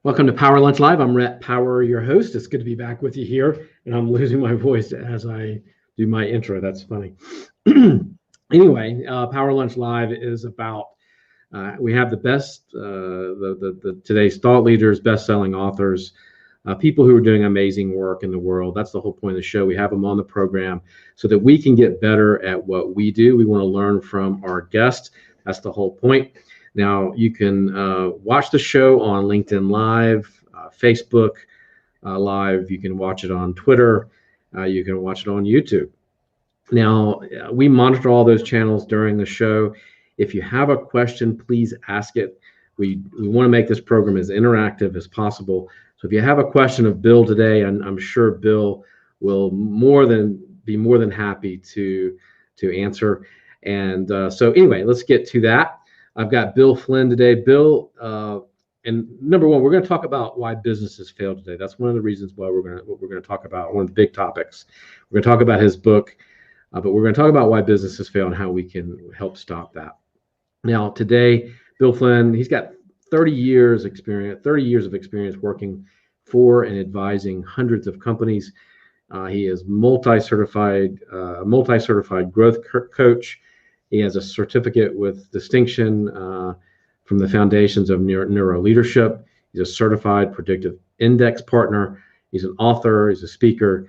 Welcome to Power Lunch Live. I'm Rhett, your host. It's good to be back with you here, and I'm losing my voice as I do my intro. That's funny. Anyway, Power Lunch Live is about we have the best, today's thought leaders, best-selling authors, people who are doing amazing work in the world. That's the whole point of the show. We have them on the program so that we can get better at what we do. We want to learn from our guests. That's the whole point. Now, you can watch the show on LinkedIn Live, Facebook Live. You can watch it on Twitter. You can watch it on YouTube. Now, we monitor all those channels during the show. If you have a question, please ask it. We want to make this program as interactive as possible. So if you have a question of Bill today, I'm sure Bill will be more than happy to answer. And so anyway, let's get to that. I've got Bill Flynn today. Bill, and number one, we're going to talk about why businesses fail today. That's one of the reasons why we're going to talk about, one of the big topics. We're going to talk about his book, but we're going to talk about why businesses fail and how we can help stop that. Now, today, Bill Flynn, he's got 30 years of experience working for and advising hundreds of companies. He is multi-certified growth coach. He has a certificate with distinction from the foundations of NeuroLeadership. He's a certified predictive index partner. He's an author. He's a speaker.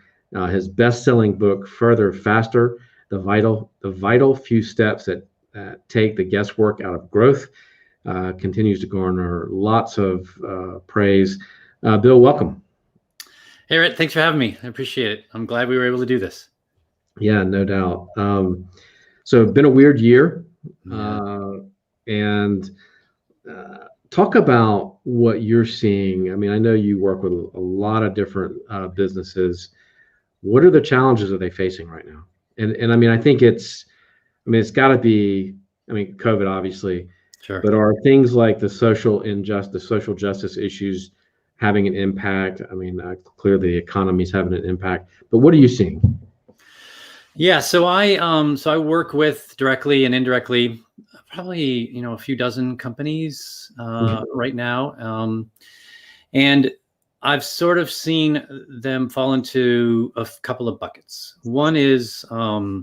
His best-selling book, Further, Faster: The Vital Few Steps that Take the Guesswork Out of Growth, continues to garner lots of praise. Bill, welcome. Hey, Rhett, thanks for having me. I appreciate it. I'm glad we were able to do this. Yeah, no doubt. So it's been a weird year, and talk about what you're seeing. I mean, I know you work with a lot of different businesses. What are the challenges are they facing right now? And I mean, I think it's got to be, COVID obviously, sure. But are things like the social justice issues having an impact? I mean, clearly the economy's having an impact, but what are you seeing? Yeah, so I work with directly and indirectly, probably a few dozen companies right now, and I've sort of seen them fall into a couple of buckets. One is mostly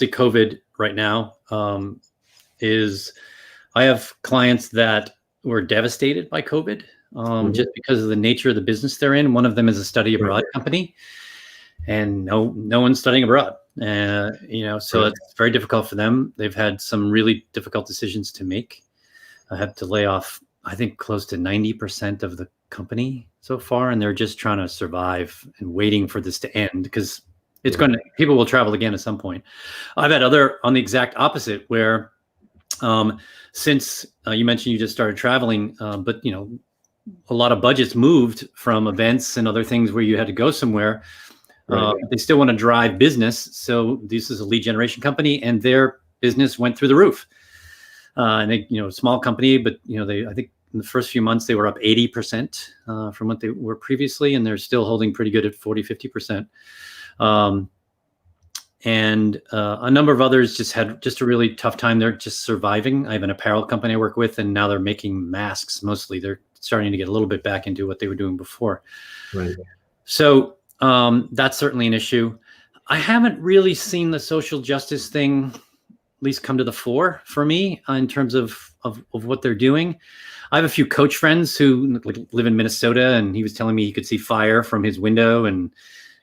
COVID right now. I have clients that were devastated by COVID just because of the nature of the business they're in. One of them is a study abroad company. And no one's studying abroad, so it's very difficult for them. They've had some really difficult decisions to make. I had to lay off, I think, close to 90% of the company so far, and they're just trying to survive and waiting for this to end because people will travel again at some point. I've had other on the exact opposite where, since you mentioned you just started traveling, but a lot of budgets moved from events and other things where you had to go somewhere. They still want to drive business. So this is a lead generation company and their business went through the roof. And they, small company, but I think in the first few months they were up 80% from what they were previously. And they're still holding pretty good at 40-50%. And a number of others just had a really tough time. They're just surviving. I have an apparel company I work with, and now they're making masks mostly. They're starting to get a little bit back into what they were doing before. Right. So that's certainly an issue. I haven't really seen the social justice thing at least come to the fore for me in terms of what they're doing. I have a few coach friends who live in Minnesota, and he was telling me he could see fire from his window, and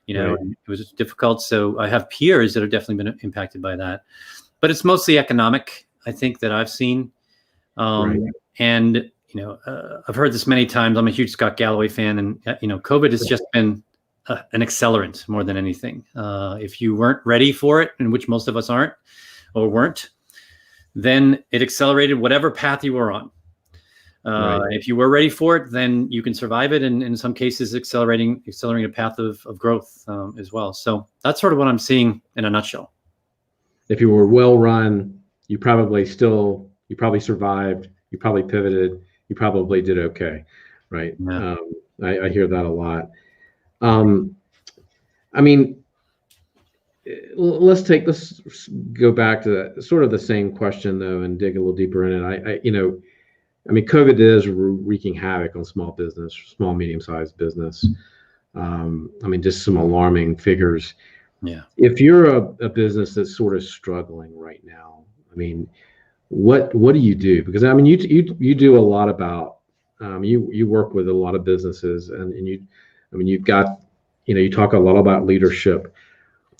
and it was difficult. So I have peers that have definitely been impacted by that, but it's mostly economic, I think, that I've seen. And I've heard this many times. I'm a huge Scott Galloway fan, and COVID has just been an accelerant more than anything. If you weren't ready for it, and which most of us aren't or weren't, then it accelerated whatever path you were on. If you were ready for it, then you can survive it, and in some cases accelerating a path of growth as well. So that's sort of what I'm seeing in a nutshell. If you were well run, you probably survived, you probably pivoted, you probably did okay, right? Yeah. I hear that a lot. Let's go back to sort of the same question though, and dig a little deeper in it. I mean, COVID is wreaking havoc on small business, small, medium-sized business. I mean, just some alarming figures. Yeah. If you're a business that's sort of struggling right now, I mean, what do you do? Because I mean, you do a lot about you work with a lot of businesses, and I mean, you've got, you talk a lot about leadership.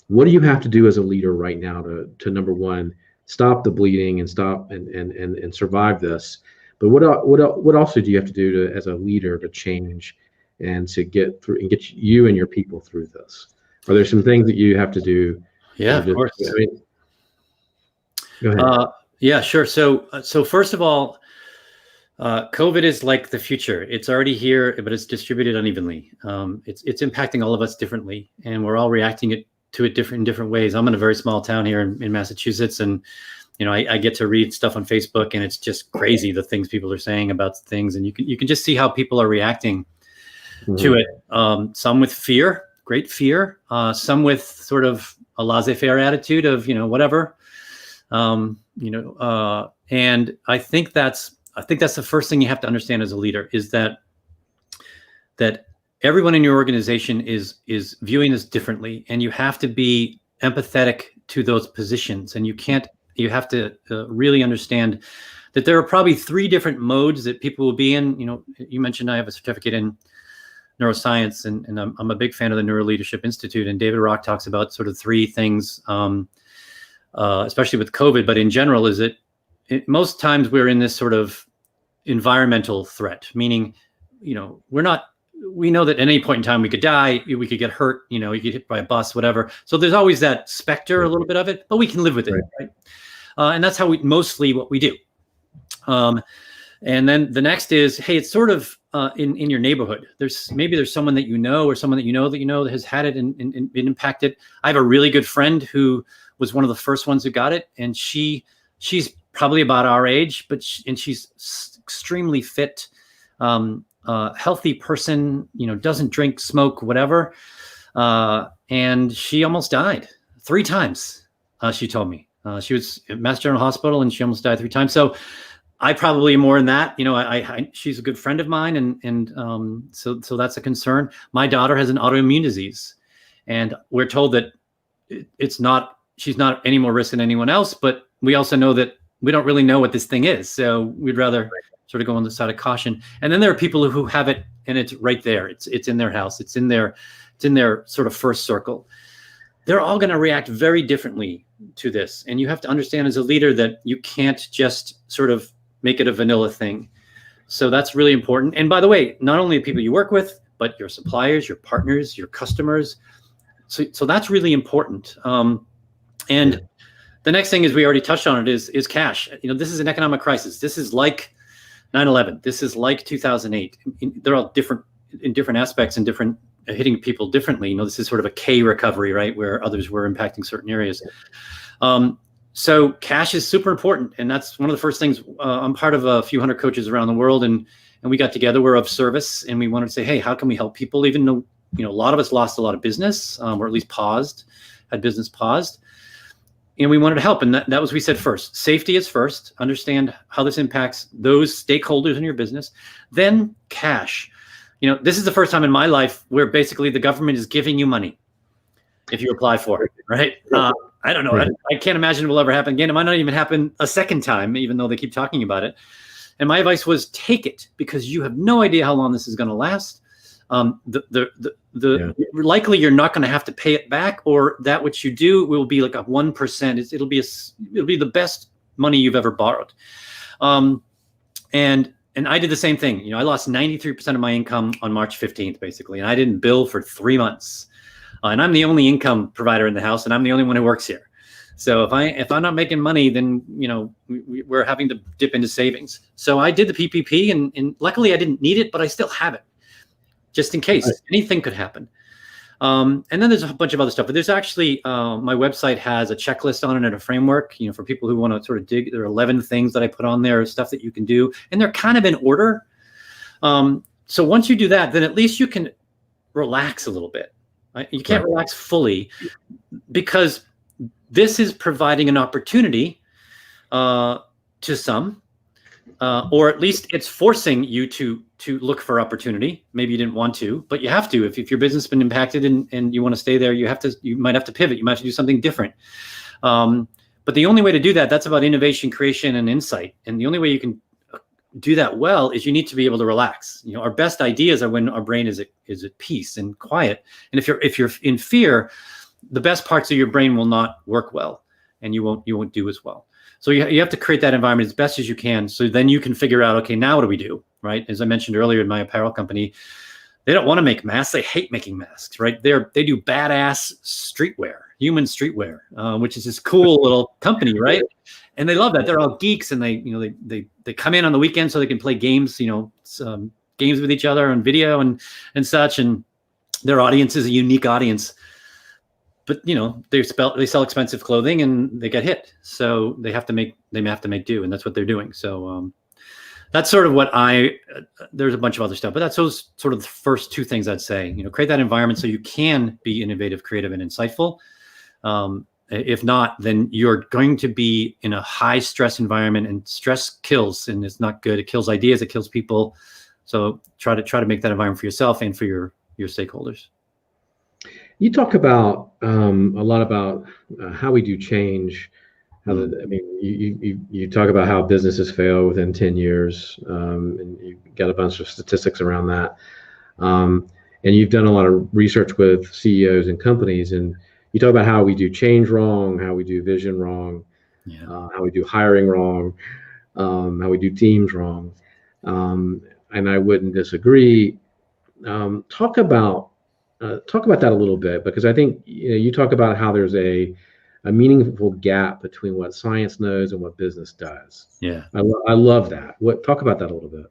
What do you have to do as a leader right now to number one, stop the bleeding and stop and survive this? But what also do you have to do as a leader to change and to get through and get you and your people through this? Are there some things that you have to do? Yeah, of course. I mean, go ahead. Yeah, sure. So first of all, COVID is like the future. It's already here, but it's distributed unevenly. It's impacting all of us differently, and we're all reacting to it in different ways. I'm in a very small town here in Massachusetts, and I get to read stuff on Facebook, and it's just crazy the things people are saying about things, and you can just see how people are reacting to it. Some with fear, great fear. Some with sort of a laissez-faire attitude of whatever. And I think that's the first thing you have to understand as a leader, is that everyone in your organization is viewing this differently, and you have to be empathetic to those positions, and you have to really understand that there are probably 3 different modes that people will be in. You mentioned I have a certificate in neuroscience, and I'm a big fan of the NeuroLeadership Institute, and David Rock talks about sort of 3 things, especially with COVID, but in general, is that most times we're in this sort of environmental threat, meaning, we know that at any point in time we could die, we could get hurt, you get hit by a bus, whatever. So there's always that specter, a little bit of it, but we can live with it, right? And that's how mostly what we do. And then the next is, hey, it's sort of in your neighborhood. There's someone that or someone that has had it and been impacted. I have a really good friend who was one of the first ones who got it, and she's probably about our age, and she's extremely fit, healthy person, doesn't drink, smoke, whatever. And she almost died 3 times. She told me, she was at Mass General Hospital, and she almost died 3 times. So I probably am more in that, she's a good friend of mine. And so that's a concern. My daughter has an autoimmune disease, and we're told that she's not any more risk than anyone else, but we also know that we don't really know what this thing is. So we'd rather sort of go on the side of caution. And then there are people who have it, and it's right there. It's in their house. It's in their sort of first circle. They're all going to react very differently to this. And you have to understand as a leader that you can't just sort of make it a vanilla thing. So that's really important. And by the way, not only the people you work with, but your suppliers, your partners, your customers. So that's really important. And the next thing is, we already touched on it, is cash. This is an economic crisis. This is like 9/11. This is like 2008. They're all different in different aspects and different hitting people differently. This is sort of a K recovery, right, where others were impacting certain areas. So cash is super important, and that's one of the first things. I'm part of a few hundred coaches around the world, and we got together. We're of service, and we wanted to say, hey, how can we help people? Even though a lot of us lost a lot of business, or at least had business paused. And we wanted to help. And that was, we said first, safety is first. Understand how this impacts those stakeholders in your business. Then cash. This is the first time in my life where basically the government is giving you money if you apply for it, right? I don't know. I can't imagine it will ever happen again. It might not even happen a second time, even though they keep talking about it. And my advice was, take it, because you have no idea how long this is going to last. Likely you're not going to have to pay it back, or that which you do will be like a 1%. It'll be the best money you've ever borrowed. And I did the same thing. I lost 93% of my income on March 15th, basically, and I didn't bill for 3 months. And I'm the only income provider in the house, and I'm the only one who works here. So if I'm not making money, then we're having to dip into savings. So I did the PPP, and luckily I didn't need it, but I still have it, just in case anything could happen. And then there's a bunch of other stuff, but there's actually, my website has a checklist on it and a framework, for people who want to sort of dig. There are 11 things that I put on there, stuff that you can do, and they're kind of in order. So once you do that, then at least you can relax a little bit. Right? You can't relax fully, because this is providing an opportunity to some or at least it's forcing you to look for opportunity. Maybe you didn't want to, but you have to. If your business has been impacted and you want to stay there, you might have to pivot. You might have to do something different. But the only way to do that's about innovation, creation, and insight. And the only way you can do that well is you need to be able to relax. Our best ideas are when our brain is at peace and quiet. And if you're in fear, the best parts of your brain will not work well, and you won't do as well. So you have to create that environment as best as you can. So then you can figure out, okay, now what do we do, right? As I mentioned earlier in my apparel company, they don't want to make masks. They hate making masks, right? They do badass streetwear, human streetwear, which is this cool little company, right? And they love that. They're all geeks, and they come in on the weekend so they can play games, games with each other on video and such. And their audience is a unique audience. But they sell expensive clothing and they get hit, so they have to make do, and that's what they're doing. So that's sort of what there's a bunch of other stuff, but that's those sort of the first two things I'd say. Create that environment so you can be innovative, creative, and insightful. If not, then you're going to be in a high stress environment, and stress kills, and it's not good. It kills ideas, it kills people. So try to make that environment for yourself and for your stakeholders. You talk about a lot about how we do change. You talk about how businesses fail within 10 years, and you've got a bunch of statistics around that. And you've done a lot of research with CEOs and companies, and you talk about how we do change wrong, how we do vision wrong, how we do hiring wrong, how we do teams wrong. And I wouldn't disagree. Talk about that a little bit, because I think you talk about how there's a meaningful gap between what science knows and what business does. Yeah, I love that. Talk about that a little bit.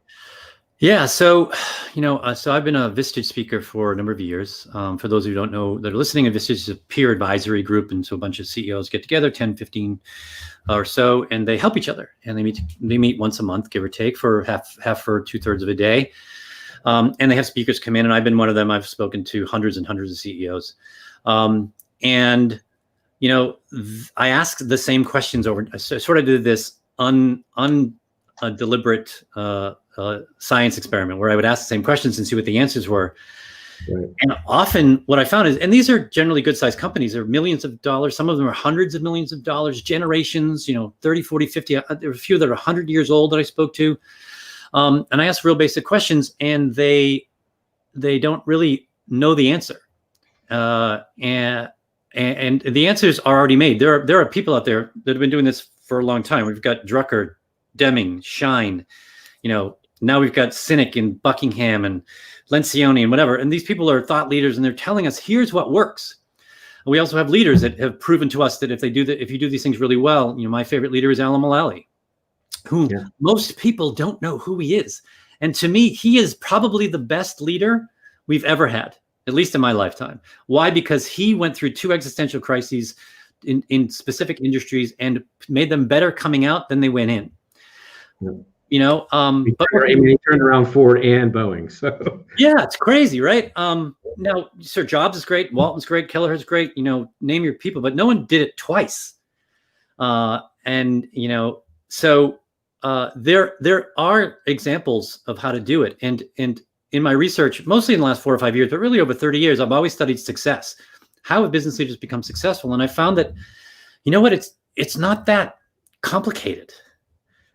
Yeah, so so I've been a Vistage speaker for a number of years. For those who don't know that are listening, a Vistage is a peer advisory group, and so a bunch of CEOs get together, 10, 15 or so, and they help each other, and they meet once a month, give or take, for half or 2/3 of a day. And they have speakers come in, and I've been one of them. I've spoken to hundreds and hundreds of CEOs. And I ask the same questions over. I sort of did this deliberate science experiment where I would ask the same questions and see what the answers were. Right. And often what I found is, and these are generally good sized companies, they're millions of dollars. Some of them are hundreds of millions of dollars, generations, 30, 40, 50. There were a few that are 100 years old that I spoke to. And I asked real basic questions, and they don't really know the answer. And the answers are already made. There are people out there that have been doing this for a long time. We've got Drucker, Deming, Shine, now we've got Sinek and Buckingham and Lencioni and whatever. And these people are thought leaders, and they're telling us, here's what works. And we also have leaders that have proven to us that if you do these things really well, my favorite leader is Alan Mulally, who most people don't know who he is. And to me, he is probably the best leader we've ever had, at least in my lifetime. Why? Because he went through 2 existential crises in specific industries and made them better coming out than they went in. Yeah. He turned around Ford and Boeing. So yeah, it's crazy, right? Now Sir Jobs is great, Walton's great, Kelleher's great, name your people, but no one did it twice. So there are examples of how to do it. And in my research, mostly in the last 4 or 5 years, but really over 30 years, I've always studied success. How have business leaders become successful? And I found that, it's not that complicated.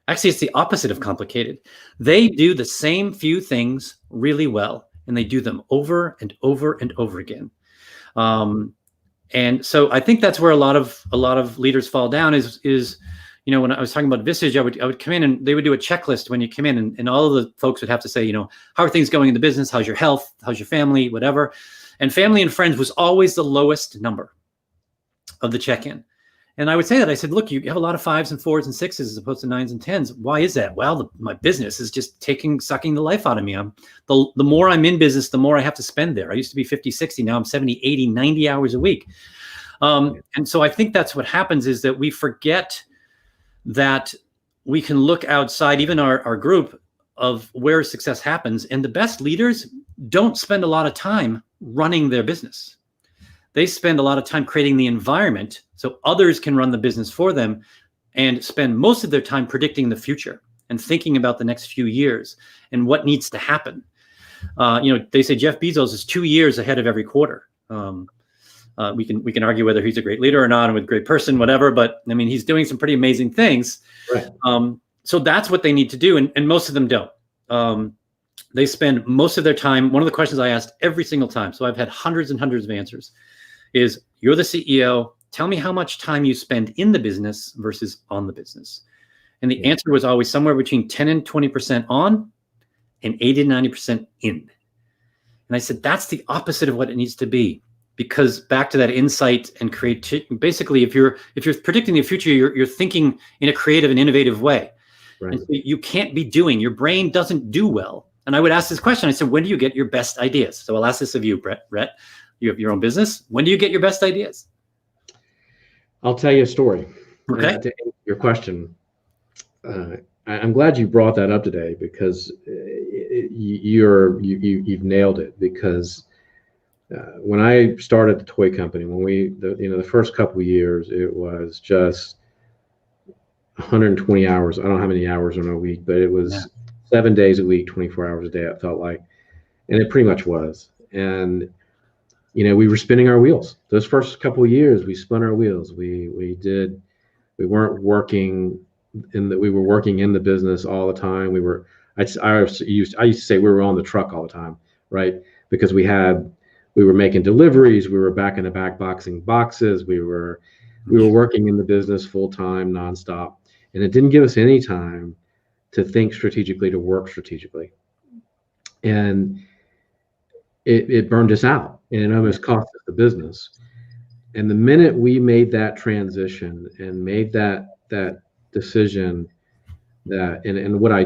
Actually, it's the opposite of complicated. They do the same few things really well, and they do them over and over and over again. And so I think that's where a lot of leaders fall down is when I was talking about Vistage, I would come in and they would do a checklist when you come in, and all of the folks would have to say, how are things going in the business? How's your health? How's your family? Whatever. And family and friends was always the lowest number of the check-in. And I would say that, I said, look, you have a lot of 5s and 4s and 6s as opposed to 9s and 10s. Why is that? Well, my business is just sucking the life out of me. The more I'm in business, the more I have to spend there. I used to be 50, 60. Now I'm 70, 80, 90 hours a week. And so I think that's what happens, is that we forget that we can look outside, even our group, of where success happens. And the best leaders don't spend a lot of time running their business. They spend a lot of time creating the environment so others can run the business for them, and spend most of their time predicting the future. and thinking about the next few years and what needs to happen. They say Jeff Bezos is 2 years ahead of every quarter. We can argue whether he's a great leader or not, and a great person, whatever. But I mean, he's doing some pretty amazing things. Right. So that's what they need to do, and most of them don't. They spend most of their time. One of the questions I asked every single time, so I've had hundreds and hundreds of answers, is you're the CEO. Tell me how much time you spend in the business versus on the business. And the answer was always somewhere between 10 and 20% on and 80 to 90% in. And I said, that's the opposite of what it needs to be. Because back to that insight and creativity, basically, if you're predicting the future, you're thinking in a creative and innovative way. Right. And so you can't be doing, your brain doesn't do well. And I would ask this question. I said, when do you get your best ideas? So I'll ask this of you, Rhett. You have your own business. When do you get your best ideas? I'll tell you a story. Okay. To answer your question, I'm glad you brought that up today, because you've nailed it. Because when I started the toy company, the first couple of years, it was just 120 hours. I don't know how many hours in a week, but it was 7 days a week, 24 hours a day, it felt like. And it pretty much was. And we were spinning our wheels. Those first couple of years, we spun our wheels. We weren't working we were working in the business all the time. I used to say we were on the truck all the time, right? Because we were making deliveries, we were back in the back boxing boxes, we were working in the business full time, nonstop. And it didn't give us any time to think strategically, to work strategically. And it burned us out, and it almost cost us the business. And the minute we made that transition and made that decision, and what I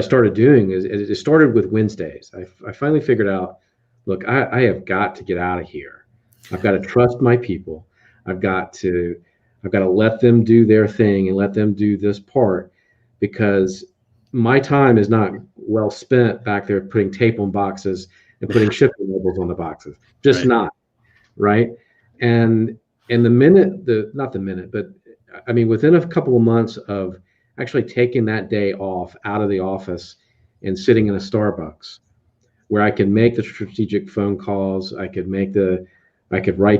started doing is, it started with Wednesdays. I finally figured out, look, I have got to get out of here. I've got to trust my people. I've got to let them do their thing and let them do this part, because my time is not well spent back there putting tape on boxes and putting shipping labels on the boxes. Just right. Not right. And within a couple of months of actually taking that day off out of the office and sitting in a Starbucks, where I could make the strategic phone calls, I could write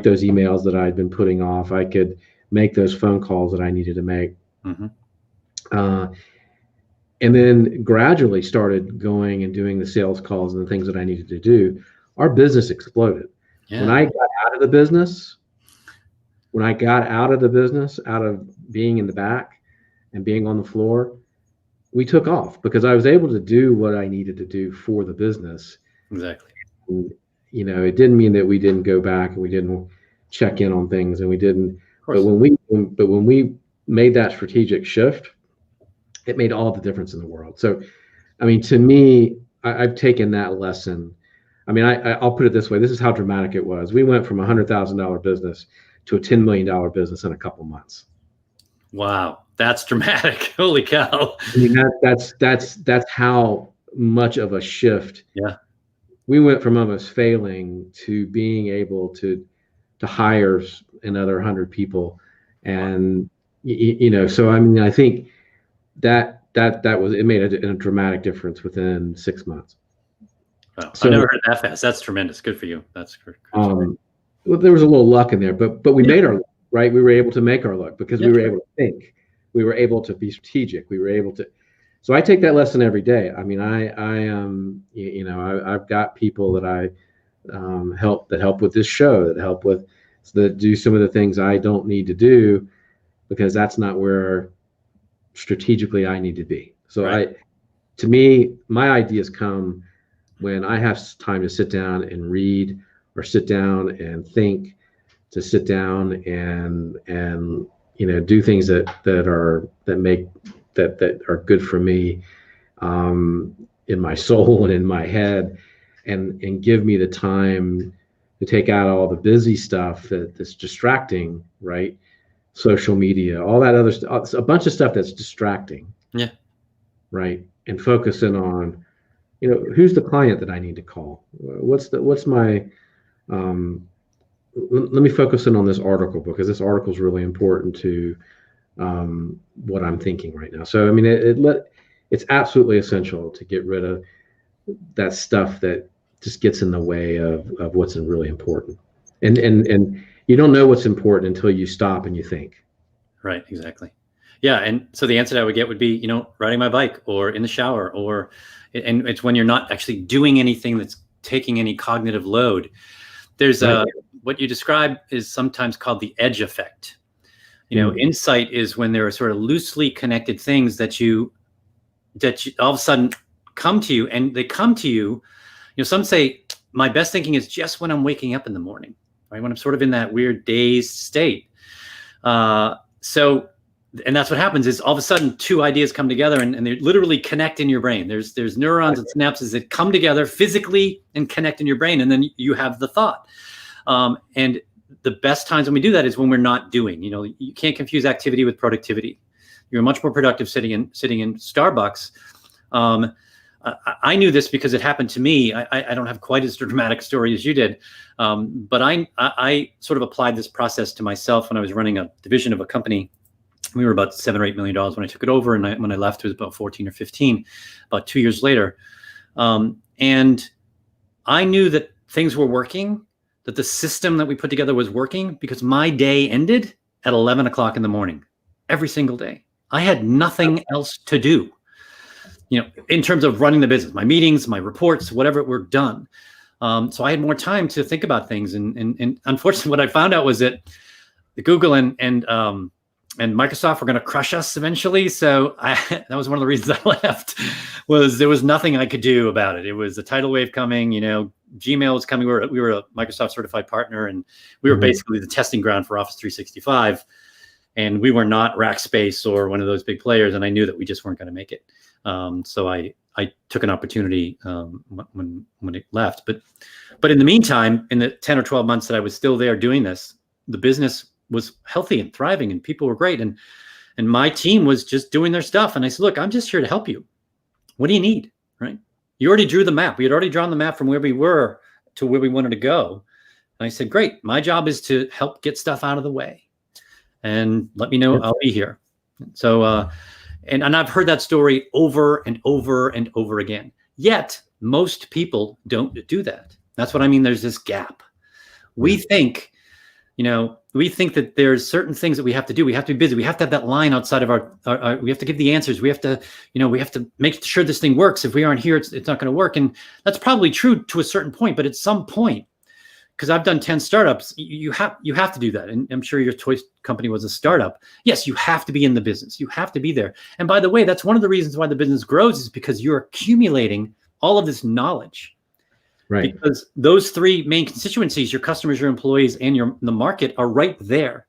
those emails that I'd been putting off, I could make those phone calls that I needed to make. Mm-hmm. And then gradually started going and doing the sales calls and the things that I needed to do. Our business exploded. Yeah. When I got out of the business, out of being in the back and being on the floor, we took off, because I was able to do what I needed to do for the business. Exactly. And, it didn't mean that we didn't go back and we didn't check in on things, and we didn't. But when we made that strategic shift, it made all the difference in the world. So, to me, I've taken that lesson. I'll put it this way. This is how dramatic it was. We went from a $100,000 business to a $10 million business in a couple months. Wow, that's dramatic. Holy cow. That's how much of a shift. Yeah. We went from almost failing to being able to hire another 100 people. And, so I think that it made a dramatic difference within 6 months. Wow. So, I never heard that fast. That's tremendous. Good for you. That's good. Well, there was a little luck in there, but we made our luck, right? We were able to make our luck because we were able to think. We were able to be strategic. We were able to. So I take that lesson every day. I've got people that I help with this show, that do some of the things I don't need to do, because that's not where strategically I need to be. So right. To me, my ideas come when I have time to sit down and read, or sit down and think, to sit down and do things that are good for me, in my soul and in my head, and give me the time to take out all the busy stuff that's distracting, right? Social media, all that other stuff, a bunch of stuff that's distracting. Yeah. Right. And focus in on, who's the client that I need to call? What's my, let me focus in on this article, because this article is really important to what I'm thinking right now. So, it's absolutely essential to get rid of that stuff that just gets in the way of what's really important. And you don't know what's important until you stop and you think. Right, exactly. Yeah, and so the answer that I would get would be, riding my bike or in the shower, and it's when you're not actually doing anything that's taking any cognitive load. There's what you describe is sometimes called the edge effect. Insight is when there are sort of loosely connected things that you all of a sudden come to you, and they come to you. Some say my best thinking is just when I'm waking up in the morning, right? When I'm sort of in that weird dazed state. And that's what happens is all of a sudden 2 ideas come together and they literally connect in your brain. There's neurons and synapses that come together physically and connect in your brain, and then you have the thought. And the best times when we do that is when we're not doing. You can't confuse activity with productivity. You're much more productive sitting in Starbucks. I knew this because it happened to me. I don't have quite as dramatic story as you did, but I sort of applied this process to myself when I was running a division of a company. We were about $7 or $8 million when I took it over, and when I left, it was about 14 or 15, about 2 years later. And I knew that things were working, that the system that we put together was working, because my day ended at 11 o'clock in the morning every single day. I had nothing else to do. In terms of running the business, my meetings, my reports, whatever were done. So I had more time to think about things. And unfortunately, what I found out was that Google and Microsoft were going to crush us eventually. So that was one of the reasons I left. Was there was nothing I could do about it. It was a tidal wave coming. Gmail was coming. We were a Microsoft certified partner, and we were basically the testing ground for Office 365. And we were not Rackspace or one of those big players. And I knew that we just weren't going to make it. So I took an opportunity when it left. But in the meantime, in the 10 or 12 months that I was still there doing this, the business was healthy and thriving, and people were great. And my team was just doing their stuff. And I said, look, I'm just here to help you. What do you need? Right? You already drew the map. We had already drawn the map from where we were to where we wanted to go. And I said, great. My job is to help get stuff out of the way. And let me know, I'll be here. So, and I've heard that story over and over and over again. Yet most people don't do that. That's what I mean. There's this gap. We think that there's certain things that we have to do. We have to be busy. We have to have that line outside of our we have to give the answers. We have to make sure this thing works. If we aren't here, it's not going to work. And that's probably true to a certain point, but at some point, because I've done 10 startups, you have to do that. And I'm sure your toy company was a startup. Yes, you have to be in the business. You have to be there. And by the way, that's one of the reasons why the business grows, is because you're accumulating all of this knowledge. Right. Because those 3 main constituencies, your customers, your employees, and the market, are right there.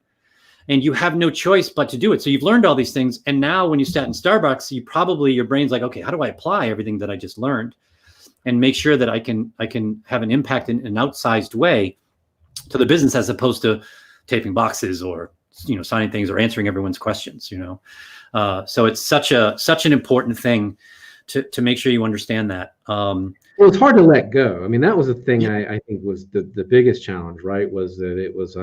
And you have no choice but to do it. So you've learned all these things. And now when you sat in Starbucks, your brain's like, okay, how do I apply everything that I just learned and make sure that I can have an impact in an outsized way to the business, as opposed to taping boxes or signing things or answering everyone's questions. So it's such an important thing to make sure you understand that. Well, it's hard to let go. I mean, that was the thing I think was the biggest challenge, right? Was that it was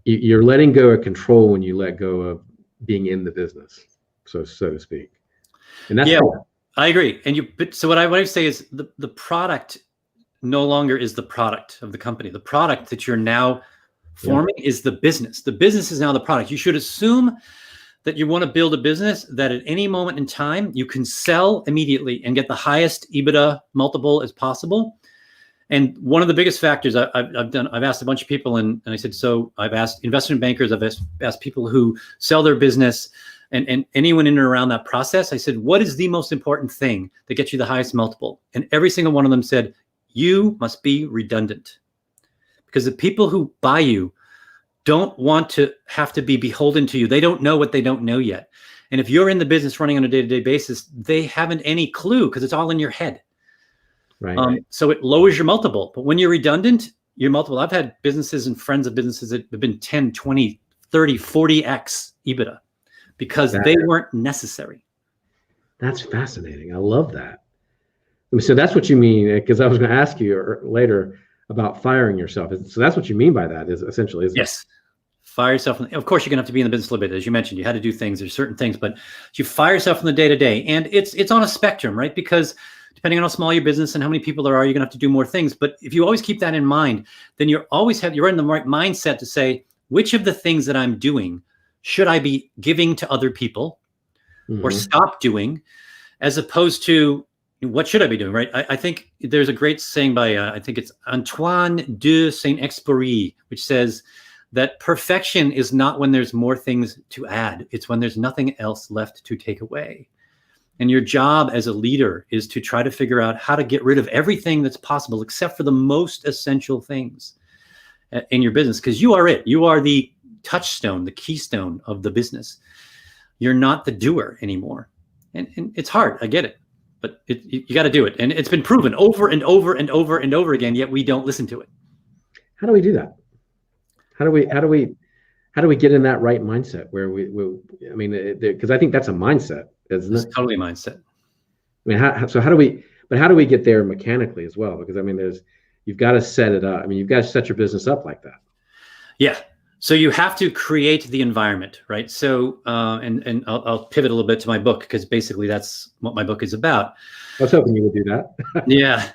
you're letting go of control when you let go of being in the business, so to speak. And that's hard. I agree. So what I say is the product no longer is the product of the company. The product that you're now forming is the business. The business is now the product. You should assume that you want to build a business that at any moment in time you can sell immediately and get the highest EBITDA multiple as possible. And one of the biggest factors I've asked a bunch of people, and I said, so I've asked investment bankers, I've asked people who sell their business, and anyone in and around that process, I said, what is the most important thing that gets you the highest multiple? And every single one of them said, you must be redundant. Because the people who buy you don't want to have to be beholden to you. They don't know what they don't know yet. And if you're in the business running on a day-to-day basis, they haven't any clue, because it's all in your head. Right. So it lowers your multiple. But when you're redundant, your multiple, I've had businesses and friends of businesses that have been 10, 20, 30, 40x EBITDA because they weren't necessary. That's fascinating. I love that. So that's what you mean, because I was going to ask you later about firing yourself. So that's what you mean by that, is essentially, isn't yes. fire yourself. Of course, you're going to have to be in the business a little bit. As you mentioned, you had to do things. There's certain things, but you fire yourself from the day to day. And it's on a spectrum, right? Because depending on how small your business and how many people there are, you're going to have to do more things. But if you always keep that in mind, then you're in the right mindset to say, which of the things that I'm doing should I be giving to other people or stop doing, as opposed to what should I be doing, right? I think there's a great saying by, I think it's Antoine de Saint-Exupéry, which says that perfection is not when there's more things to add. It's when there's nothing else left to take away. And your job as a leader is to try to figure out how to get rid of everything that's possible, except for the most essential things in your business, because you are it. You are the touchstone, the keystone of the business. You're not the doer anymore. And it's hard. I get it. But you got to do it. And it's been proven over and over and over and over again, yet we don't listen to it. How do we do that? How do we get in that right mindset where because I think that's a mindset, isn't it? It's totally a mindset. I mean, how do we get there mechanically as well? Because I mean, you've got to set it up. I mean, you've got to set your business up like that. Yeah. So you have to create the environment, right? So, and I'll pivot a little bit to my book, because basically that's what my book is about. I was hoping you would do that. Yeah.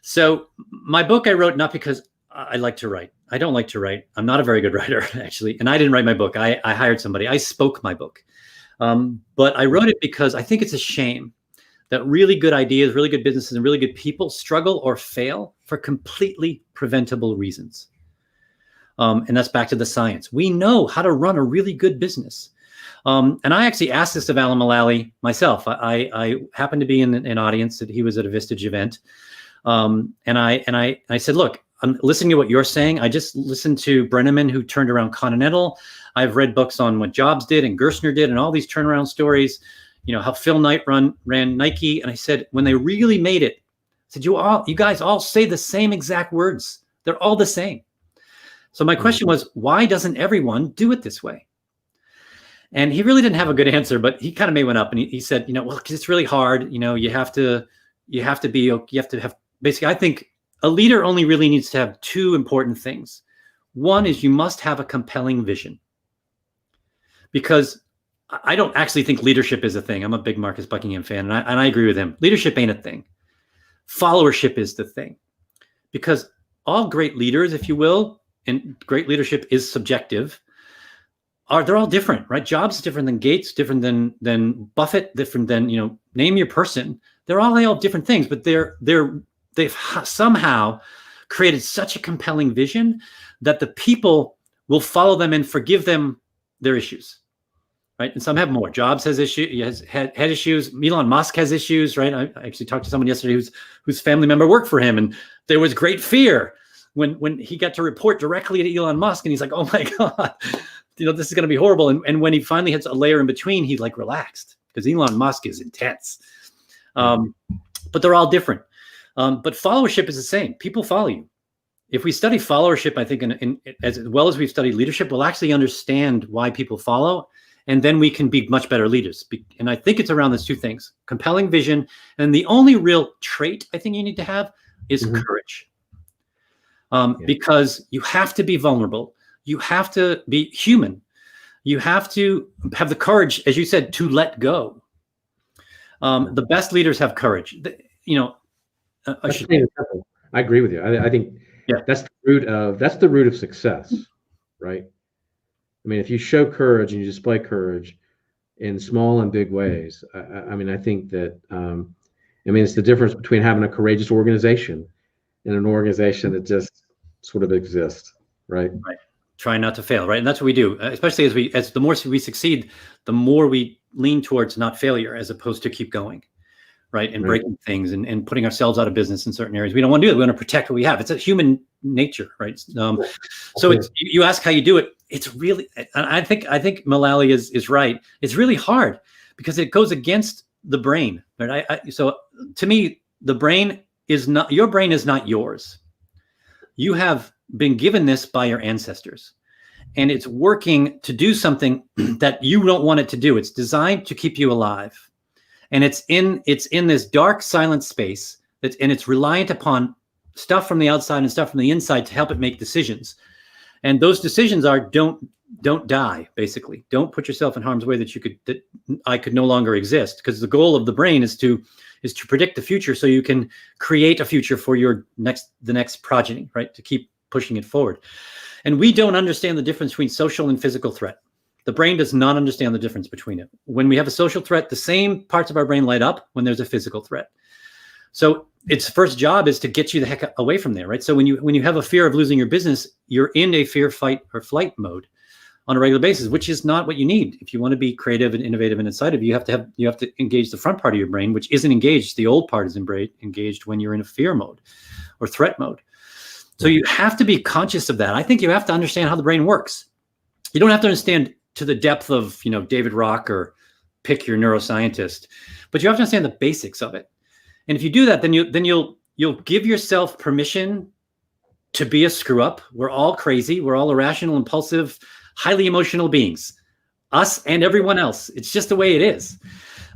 So my book I wrote not because I like to write. I don't like to write. I'm not a very good writer, actually. And I didn't write my book. I hired somebody. I spoke my book. But I wrote it because I think it's a shame that really good ideas, really good businesses, and really good people struggle or fail for completely preventable reasons. And that's back to the science. We know how to run a really good business. And I actually asked this of Alan Mulally myself. I happened to be in an audience that he was at a Vistage event. And I said, look, I'm listening to what you're saying. I just listened to Brenneman, who turned around Continental. I've read books on what Jobs did and Gerstner did and all these turnaround stories, how Phil Knight ran Nike. And I said, when they really made it, I said, you guys all say the same exact words. They're all the same. So my question was, why doesn't everyone do it this way? And he really didn't have a good answer, but he kind of made one up, and he said, well, because it's really hard. You have to have, basically, I think a leader only really needs to have two important things. One is you must have a compelling vision, because I don't actually think leadership is a thing. I'm a big Marcus Buckingham fan, and I agree with him. Leadership ain't a thing. Followership is the thing, because all great leaders, if you will, and great leadership is subjective, they're all different, right? Jobs is different than Gates, different than Buffett, different than, name your person. They're all different things, but they've somehow created such a compelling vision that the people will follow them and forgive them their issues, right? And some have more. Jobs has issues, had issues. Elon Musk has issues, right? I actually talked to someone yesterday whose family member worked for him, and there was great fear when he got to report directly to Elon Musk, and he's like, oh my God, this is going to be horrible. And when he finally hits a layer in between, he's like relaxed, because Elon Musk is intense. But they're all different. But followership is the same. People follow you. If we study followership, I think as well as we've studied leadership, we'll actually understand why people follow, and then we can be much better leaders. And I think it's around those two things: compelling vision, and the only real trait I think you need to have is courage. Because you have to be vulnerable. You have to be human. You have to have the courage, as you said, to let go. The best leaders have courage. I agree with you. I think that's the root of success, right? I mean, if you show courage and you display courage in small and big ways, I think that it's the difference between having a courageous organization and an organization that just sort of exists, right? Right. Trying not to fail, right? And that's what we do, especially as the more we succeed, the more we lean towards not failure, as opposed to keep going, right? And breaking things and putting ourselves out of business in certain areas. We don't want to do that. We want to protect what we have. It's a human nature, right? So you ask how you do it. It's really, and I think Mulally is right. It's really hard because it goes against the brain, right? So to me, your brain is not yours. You have been given this by your ancestors, and it's working to do something that you don't want it to do. It's designed to keep you alive, and it's in this dark, silent space and it's reliant upon stuff from the outside and stuff from the inside to help it make decisions. And those decisions are don't die, basically. Don't put yourself in harm's way that I could no longer exist, because the goal of the brain is to predict the future so you can create a future for the next progeny, right? To keep pushing it forward. And we don't understand the difference between social and physical threat. The brain does not understand the difference between it. When we have a social threat, the same parts of our brain light up when there's a physical threat. So its first job is to get you the heck away from there, right? So when you have a fear of losing your business, you're in a fear, fight, or flight mode on a regular basis, which is not what you need. If you want to be creative and innovative and excited, you have to engage the front part of your brain, which isn't engaged. The old part is engaged when you're in a fear mode or threat mode. So you have to be conscious of that. I think you have to understand how the brain works. You don't have to understand to the depth of, David Rock or pick your neuroscientist, but you have to understand the basics of it. And if you do that, then you'll give yourself permission to be a screw up. We're all crazy. We're all irrational, impulsive, highly emotional beings, us and everyone else. It's just the way it is.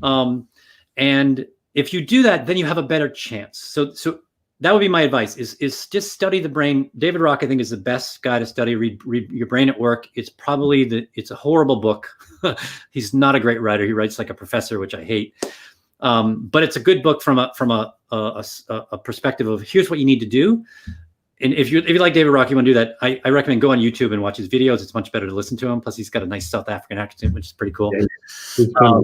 And if you do that, then you have a better chance. So that would be my advice is just study the brain. David Rock, I think, is the best guy to study. Read Your Brain at Work. It's probably it's a horrible book. He's not a great writer. He writes like a professor, which I hate. But it's a good book from a perspective of here's what you need to do. And if you like David Rock, you want to do that, I recommend go on YouTube and watch his videos. It's much better to listen to him. Plus, he's got a nice South African accent, which is pretty cool. Yeah,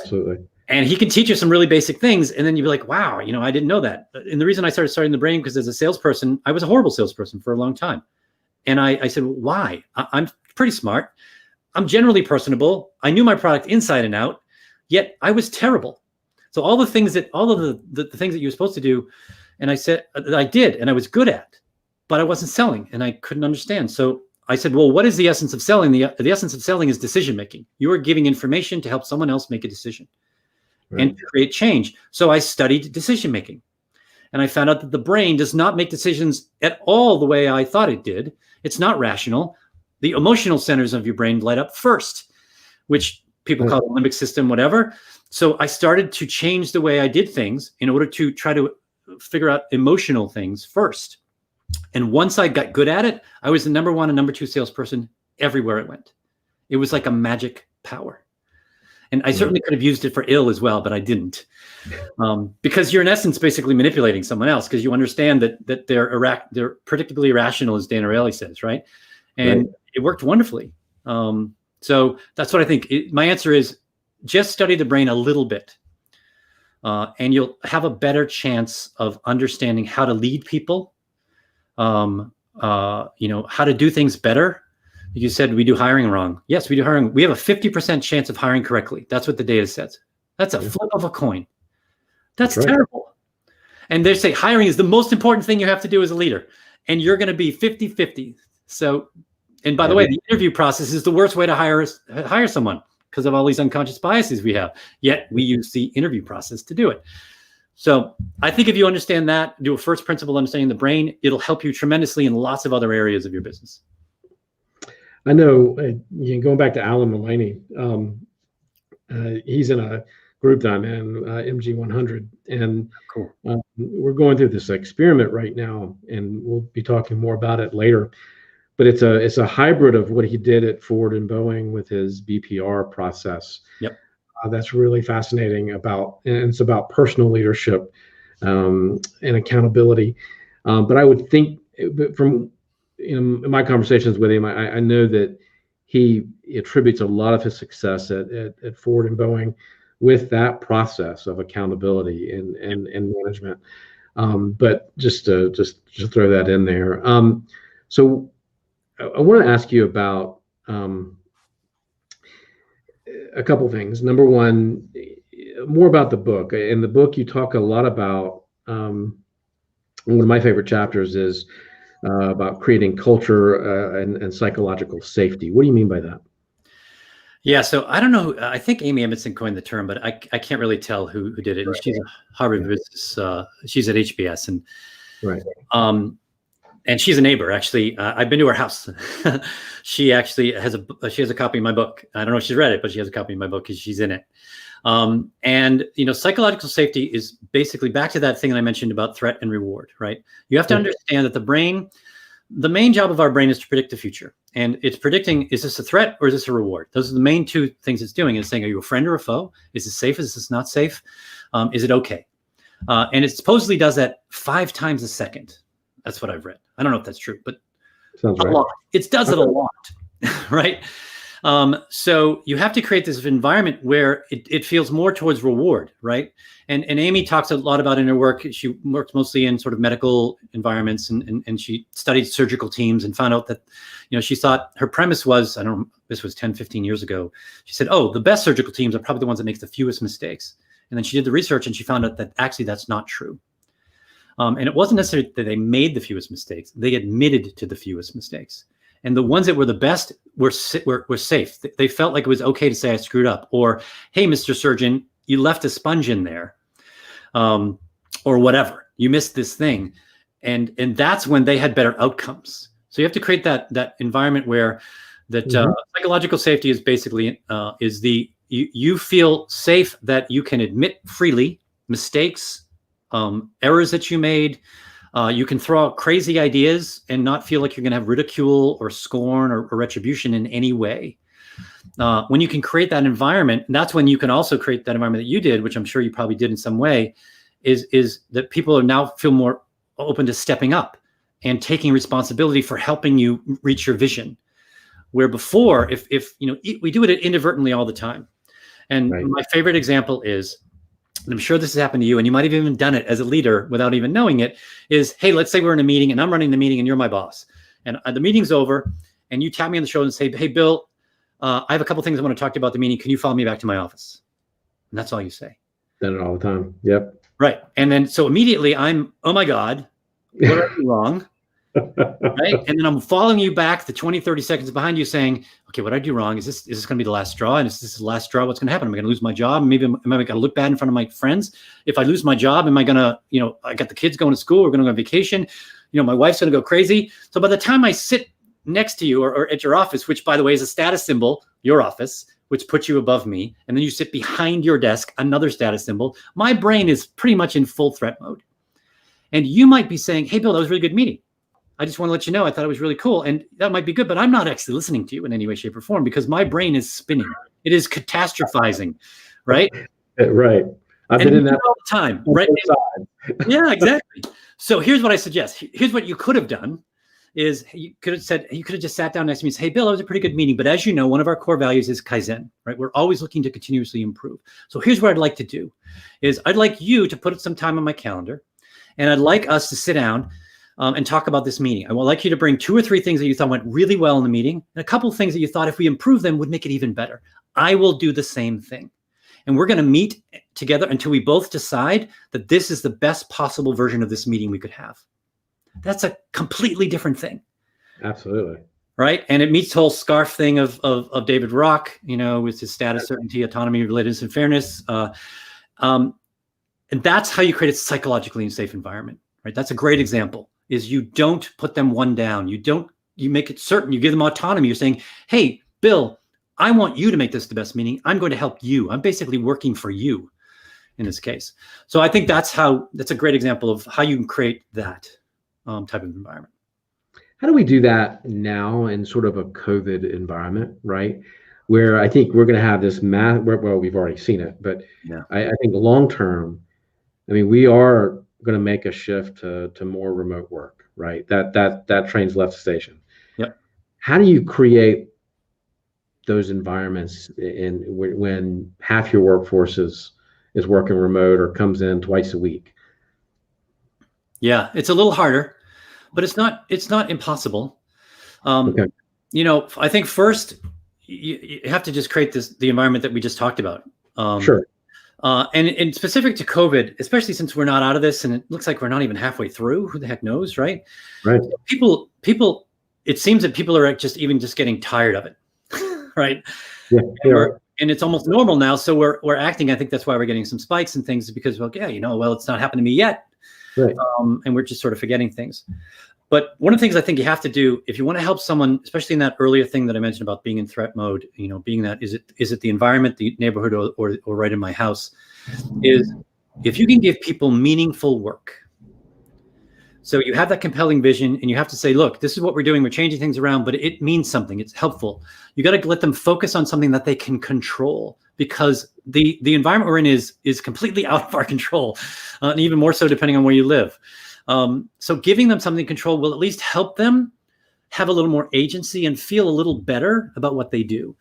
absolutely. And he can teach you some really basic things. And then you'd be like, wow, I didn't know that. And the reason I started studying the brain, because as a salesperson, I was a horrible salesperson for a long time. And I said, why? I'm pretty smart. I'm generally personable. I knew my product inside and out, yet I was terrible. So all of the things that you're supposed to do, and I said I did, and I was good at, but I wasn't selling, and I couldn't understand. So I said, well, what is the essence of selling? The essence of selling is decision making. You are giving information to help someone else make a decision. Right. And to create change. So I studied decision making, and I found out that the brain does not make decisions at all the way I thought it did. It's not rational. The emotional centers of your brain light up first, which people call the limbic system, whatever. So I started to change the way I did things in order to try to figure out emotional things first. And once I got good at it, I was the number 1 and number 2 salesperson everywhere it went. It was like a magic power. And I certainly could have used it for ill as well, but I didn't. Because you're in essence basically manipulating someone else, because you understand that they're predictably irrational, as Dan Ariely says, right? And it worked wonderfully. So that's what I think. My answer is just study the brain a little bit, and you'll have a better chance of understanding how to lead people, how to do things better. You said we do hiring wrong. Yes, we do hiring. We have a 50% chance of hiring correctly. That's what the data says. That's a flip of a coin. That's terrible. And they say hiring is the most important thing you have to do as a leader. And you're going to be 50-50. So, and by the way, the interview process is the worst way to hire someone because of all these unconscious biases we have. Yet we use the interview process to do it. So I think if you understand that, do a first principle understanding the brain, it'll help you tremendously in lots of other areas of your business. I know, going back to Alan Mullaney, he's in a group that I'm in, MG100, and we're going through this experiment right now, and we'll be talking more about it later. But it's a hybrid of what he did at Ford and Boeing with his BPR process. Yep, that's really fascinating and it's about personal leadership and accountability. But I would think from in my conversations with him, I know that he attributes a lot of his success at Ford and Boeing with that process of accountability and management. But just to throw that in there. So I want to ask you about a couple things. Number one, more about the book. In the book, you talk a lot about one of my favorite chapters is about creating culture and psychological safety. What do you mean by that? Yeah, so I don't know. I think Amy Edmondson coined the term, but I can't really tell who did it. And she's a Harvard business. She's at HBS, and and she's a neighbor. Actually, I've been to her house. She actually has a copy of my book. I don't know if she's read it, but she has a copy of my book because she's in it. And psychological safety is basically back to that thing that I mentioned about threat and reward, right? You have to understand that the brain the main job of our brain is to predict the future. And it's predicting, is this a threat or is this a reward? Those are the main two things it's doing. It's saying, are you a friend or a foe? Is this safe? Is this not safe? Is it okay? And it supposedly does that 5 times a second. That's what I've read. I don't know if that's true, but Sounds a right. lot. It does it a lot, right? So you have to create this environment where it feels more towards reward, right? And Amy talks a lot about in her work. She works mostly in sort of medical environments, and she studied surgical teams and found out that, she thought her premise was, I don't know, this was 10, 15 years ago. She said, oh, the best surgical teams are probably the ones that make the fewest mistakes. And then she did the research and she found out that actually that's not true. And it wasn't necessarily that they made the fewest mistakes. They admitted to the fewest mistakes. And the ones that were the best were safe. They felt like it was okay to say, I screwed up. Or, hey, Mr. Surgeon, you left a sponge in there. Or whatever. You missed this thing. And that's when they had better outcomes. So you have to create that environment where that psychological safety is basically you feel safe that you can admit freely mistakes, errors that you made. You can throw out crazy ideas and not feel like you're going to have ridicule or scorn or retribution in any way. When you can create that environment, and that's when you can also create that environment that you did, which I'm sure you probably did in some way, is that people are now feel more open to stepping up and taking responsibility for helping you reach your vision. Where before, if we do it inadvertently all the time. And my favorite example is, and I'm sure this has happened to you, and you might have even done it as a leader without even knowing it, is, hey, let's say we're in a meeting and I'm running the meeting and you're my boss. And the meeting's over and you tap me on the shoulder and say, hey, Bill, I have a couple things I want to talk to you about the meeting. Can you follow me back to my office? And that's all you say. Done it all the time. Yep. Right. And then so immediately I'm, oh my God, what are you wrong? Right. And then I'm following you back the 20, 30 seconds behind you saying, okay, what did I do wrong? Is this going to be the last straw? And is this the last straw? What's going to happen? Am I going to lose my job? Maybe am I going to look bad in front of my friends? If I lose my job, am I going to, I got the kids going to school. We're going to go on vacation. My wife's going to go crazy. So by the time I sit next to you or at your office, which by the way is a status symbol, your office, which puts you above me, and then you sit behind your desk, another status symbol, my brain is pretty much in full threat mode. And you might be saying, hey, Bill, that was a really good meeting. I just want to let you know, I thought it was really cool. And that might be good, but I'm not actually listening to you in any way, shape, or form because my brain is spinning. It is catastrophizing, right? Right. I've been in that all the time, right? Yeah, exactly. So here's what I suggest. Here's what you could have done is you could have just sat down next to me and said, hey, Bill, that was a pretty good meeting. But as you know, one of our core values is Kaizen, right? We're always looking to continuously improve. So here's what I'd like to do is I'd like you to put some time on my calendar and I'd like us to sit down and talk about this meeting. I would like you to bring 2 or 3 things that you thought went really well in the meeting and a couple of things that you thought if we improve them would make it even better. I will do the same thing. And we're going to meet together until we both decide that this is the best possible version of this meeting we could have. That's a completely different thing. Absolutely. Right. And it meets the whole SCARF thing of David Rock, with his status, certainty, autonomy, relatedness, and fairness. And that's how you create a psychologically unsafe environment. Right. That's a great example. Is you don't put them one down. You make it certain, you give them autonomy. You're saying, hey, Bill, I want you to make this the best meeting. I'm going to help you. I'm basically working for you in this case. So I think that's a great example of how you can create that type of environment. How do we do that now in sort of a COVID environment, right? Where I think we're going to have this well, we've already seen it, but yeah. I think long term, we are going to make a shift to more remote work, right? That train's left the station. Yep. How do you create those environments when half your workforce is working remote or comes in twice a week? Yeah, it's a little harder, but it's not impossible. Okay. I think first you have to just create the environment that we just talked about. Sure. And specific to COVID, especially since we're not out of this and it looks like we're not even halfway through, who the heck knows, right? Right. People, it seems that people are just getting tired of it, right? Yeah. And it's almost normal now. So we're acting. I think that's why we're getting some spikes and things because, it's not happened to me yet. Right. And we're just sort of forgetting things. But one of the things I think you have to do if you want to help someone, especially in that earlier thing that I mentioned about being in threat mode, being that is it the environment, the neighborhood, or right in my house, is if you can give people meaningful work. So you have that compelling vision and you have to say, look, this is what we're doing. We're changing things around, but it means something. It's helpful. You got to let them focus on something that they can control, because the environment we're in is completely out of our control, and even more so depending on where you live. So giving them something to control will at least help them have a little more agency and feel a little better about what they do.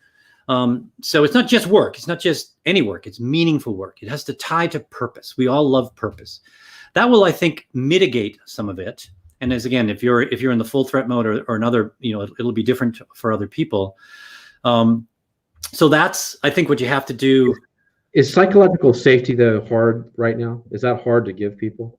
So it's not just work. It's not just any work. It's meaningful work. It has to tie to purpose. We all love purpose. That will, I think, mitigate some of it. And as again, if you're in the full threat mode or another, it'll be different for other people. So that's, I think, what you have to do. Is psychological safety though hard right now? Is that hard to give people?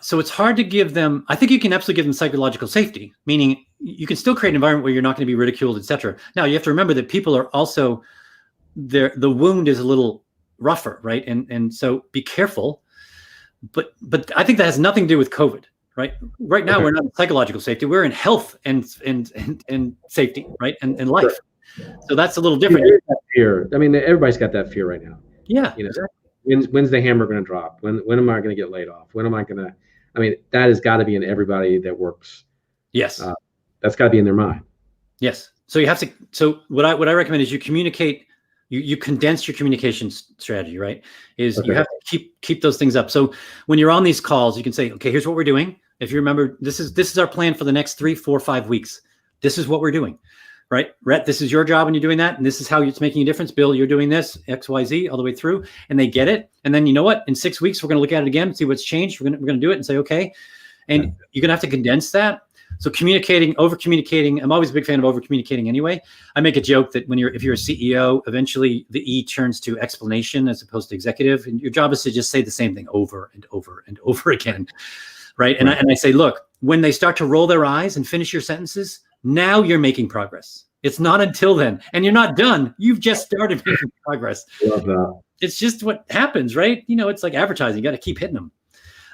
So it's hard to give them. I think you can absolutely give them psychological safety, meaning you can still create an environment where you're not going to be ridiculed, etc. Now you have to remember that people are also the wound is a little rougher, right? And so be careful. But I think that has nothing to do with COVID, right? Right now, We're not in psychological safety. We're in health and safety, right? And life. Sure. So that's a little different. That fear. I mean, everybody's got that fear right now. Yeah. When's the hammer going to drop? When am I going to get laid off? When am I going to? I mean, that has got to be in everybody that works. Yes. That's got to be in their mind. Yes. So you have to. So what I recommend is you communicate. You condense your communication strategy, right? You have to keep those things up. So when you're on these calls, you can say, okay, here's what we're doing. If you remember, this is our plan for the next 3, 4, 5 weeks. This is what we're doing, right? Rhett, this is your job and you're doing that. And this is how it's making a difference. Bill, you're doing this, X, Y, Z all the way through. And they get it. And then you know what? In 6 weeks, we're going to look at it again, see what's changed. We're going to do it and say, okay. And you're going to have to condense that. So communicating, over communicating. I'm always a big fan of over communicating anyway. I make a joke that if you're a CEO, eventually the E turns to explanation as opposed to executive. And your job is to just say the same thing over and over and over again. Right. And I say, look, when they start to roll their eyes and finish your sentences, now you're making progress. It's not until then. And you're not done. You've just started making progress. Love that. It's just what happens, right? It's like advertising. You got to keep hitting them.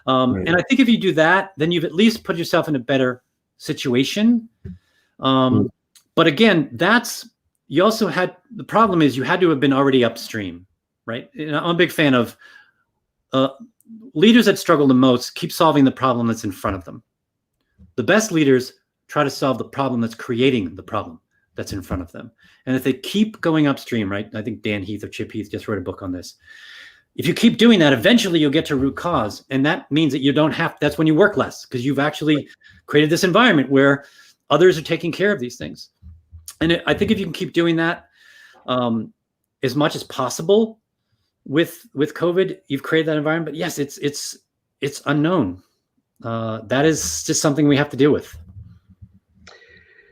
Right. And I think if you do that, then you've at least put yourself in a better situation. But again, you also had, the problem is you had to have been already upstream, right? And I'm a big fan of leaders that struggle the most keep solving the problem that's in front of them. The best leaders try to solve the problem that's creating the problem that's in front of them. And if they keep going upstream, right? I think Dan Heath or Chip Heath just wrote a book on this. If you keep doing that, eventually you'll get to root cause. And that means that you don't have, that's when you work less, because you've actually created this environment where others are taking care of these things. And I think if you can keep doing that as much as possible with COVID, you've created that environment. But yes, it's unknown. That is just something we have to deal with.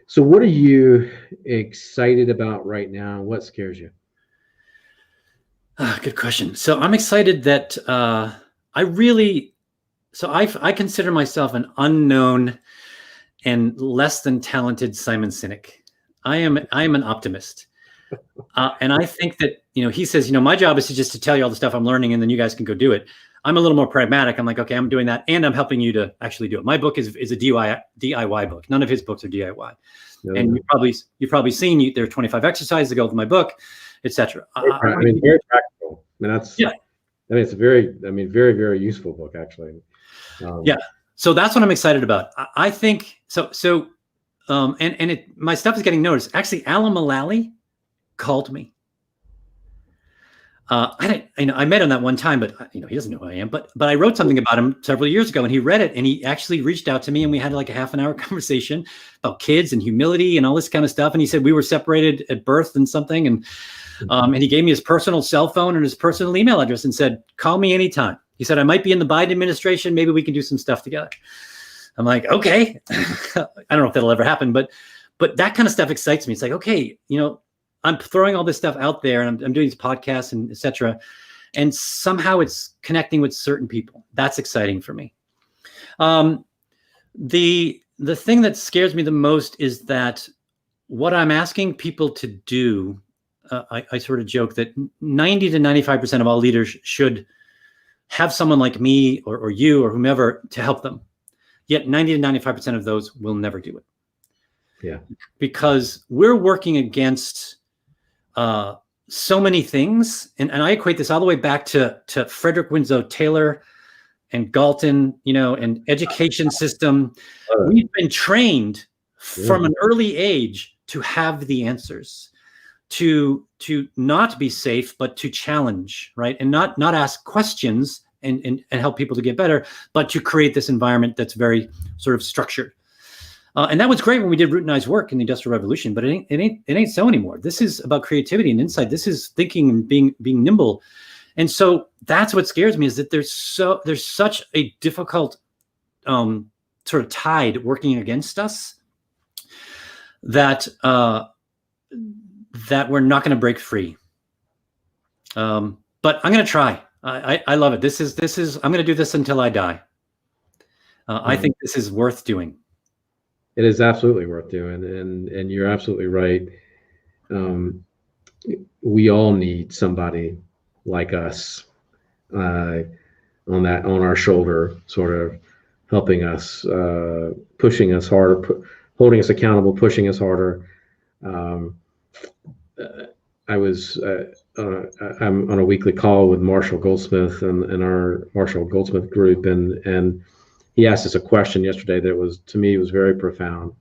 So what are you excited about right now? What scares you? Good question. So I'm excited that I consider myself an unknown and less than talented Simon Sinek. I am an optimist. And I think that, he says, my job is to tell you all the stuff I'm learning and then you guys can go do it. I'm a little more pragmatic. I'm like, okay, I'm doing that. And I'm helping you to actually do it. My book is a DIY book. None of his books are DIY. No. And you've probably seen, there are 25 exercises that go with my book, etc. Very practical. It's a very, very, very useful book, actually. Yeah. So that's what I'm excited about. I think so. My stuff is getting noticed. Actually, Alan Mullally called me. I met him that one time, but he doesn't know who I am. But I wrote something about him several years ago, and he read it, and he actually reached out to me, and we had like a half-an-hour conversation about kids and humility and all this kind of stuff. And he said we were separated at birth and something, and he gave me his personal cell phone and his personal email address and said, "Call me anytime." He said, "I might be in the Biden administration. Maybe we can do some stuff together." I'm like, okay. I don't know if that'll ever happen, but that kind of stuff excites me. It's like, okay, I'm throwing all this stuff out there and I'm doing these podcasts and et cetera. And somehow it's connecting with certain people. That's exciting for me. The thing that scares me the most is that what I'm asking people to do, I sort of joke that 90 to 95% of all leaders should have someone like me or you or whomever to help them. Yet 90 to 95% of those will never do it. Yeah. Because we're working against so many things. And I equate this all the way back to Frederick Winslow Taylor and Galton, and education system. We've been trained from an early age to have the answers, to not be safe, but to challenge, right? And not ask questions and help people to get better, but to create this environment that's very sort of structured. And that was great when we did routinized work in the Industrial Revolution, but it ain't so anymore. This is about creativity and insight. This is thinking and being nimble. And so that's what scares me, is that there's such a difficult sort of tide working against us that that we're not going to break free. But I'm going to try. I love it. This is I'm going to do this until I die. I think this is worth doing. It is absolutely worth doing, and you're absolutely right. We all need somebody like us on our shoulder, sort of helping us, pushing us harder, holding us accountable, pushing us harder. I'm on a weekly call with Marshall Goldsmith and our Marshall Goldsmith group, and he asked us a question yesterday that was, to me, was very profound.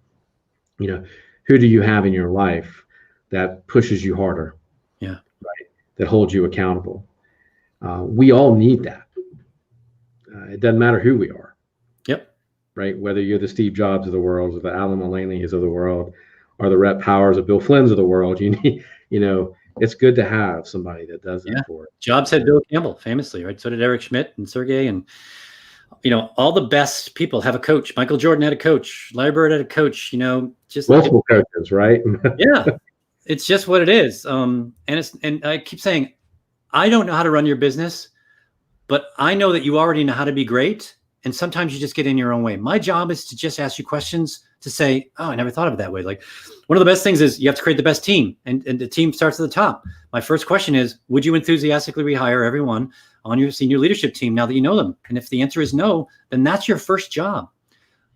Who do you have in your life that pushes you harder? Yeah. Right. That holds you accountable. We all need that. It doesn't matter who we are. Yep. Right. Whether you're the Steve Jobs of the world, or the Alan Mullaneys of the world, or the Rhett Powers or Bill Flynn's of the world, you need, it's good to have somebody that does that for it. Jobs had Bill Campbell famously, right? So did Eric Schmidt and Sergey, and all the best people have a coach. Michael Jordan had a coach. Larry Bird had a coach. Just multiple coaches, right? Yeah, it's just what it is. And I keep saying, I don't know how to run your business, but I know that you already know how to be great. And sometimes you just get in your own way. My job is to just ask you questions to say, oh, I never thought of it that way. Like, one of the best things is you have to create the best team, and the team starts at the top. My first question is, would you enthusiastically rehire everyone on your senior leadership team now that you know them? And if the answer is no, then that's your first job.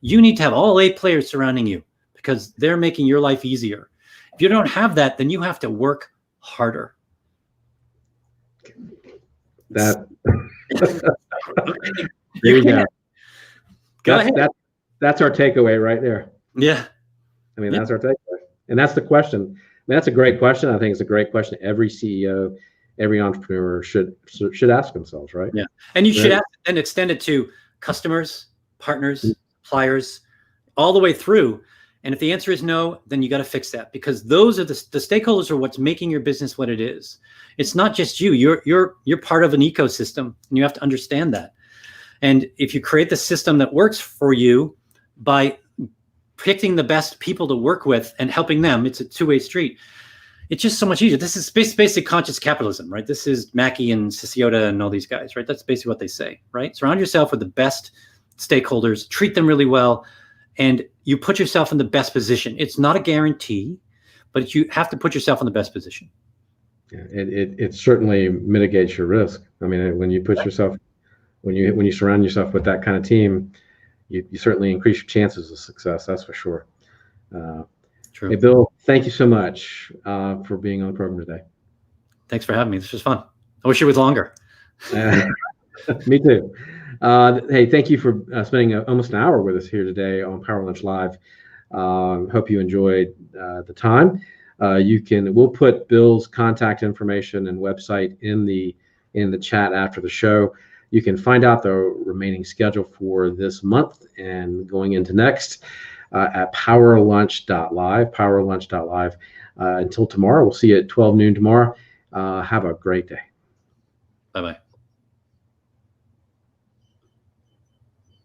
You need to have all 8 players surrounding you because they're making your life easier. If you don't have that, then you have to work harder. There you go. Go ahead. That's our takeaway right there. Yeah. That's our takeaway. And that's the question. That's a great question. I think it's a great question every CEO, every entrepreneur should ask themselves, right? Yeah. And you should ask and extend it to customers, partners, suppliers, all the way through. And if the answer is no, then you got to fix that, because those are the stakeholders are what's making your business what it is. It's not just you. You're part of an ecosystem, and you have to understand that. And if you create the system that works for you by picking the best people to work with and helping them, it's a two-way street. It's just so much easier. This is basically conscious capitalism, right? This is Mackey and Ciciotta and all these guys, right? That's basically what they say, right? Surround yourself with the best stakeholders, treat them really well, and you put yourself in the best position. It's not a guarantee, but you have to put yourself in the best position. Yeah, it certainly mitigates your risk. When you put yourself, when you surround yourself with that kind of team, you certainly increase your chances of success. That's for sure. True. Hey, Bill, thank you so much for being on the program today. Thanks for having me. This was fun. I wish it was longer. Me too. Hey, thank you for spending almost an hour with us here today on Power Lunch Live. Hope you enjoyed the time. We'll put Bill's contact information and website in the chat after the show. You can find out the remaining schedule for this month and going into next at powerlunch.live. Until tomorrow, we'll see you at 12 noon tomorrow. Have a great day. Bye-bye.